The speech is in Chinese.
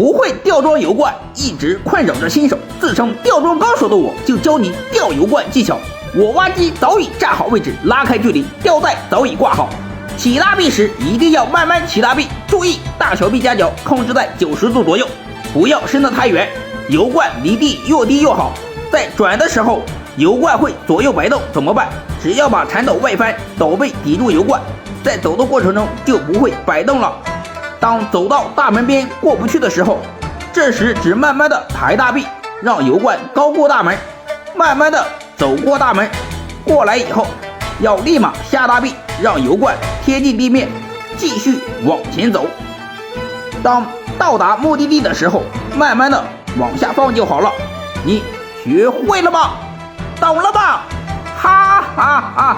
不会吊装油罐一直困扰着新手，自称吊装高手的我就教你吊油罐技巧。我挖机早已站好位置，拉开距离，吊带早已挂好。起拉臂时一定要慢慢起拉臂，注意大小臂夹角控制在90度左右，不要伸得太远，油罐离地越低越好。在转的时候，油罐会左右摆动，怎么办？只要把铲斗外翻，斗背抵住油罐，在走的过程中就不会摆动了。当走到大门边过不去的时候，这时只慢慢的抬大臂，让油罐高过大门，慢慢的走过大门。过来以后，要立马下大臂，让油罐贴近地面，继续往前走。当到达目的地的时候，慢慢的往下放就好了。你学会了吗？懂了吧？哈哈哈。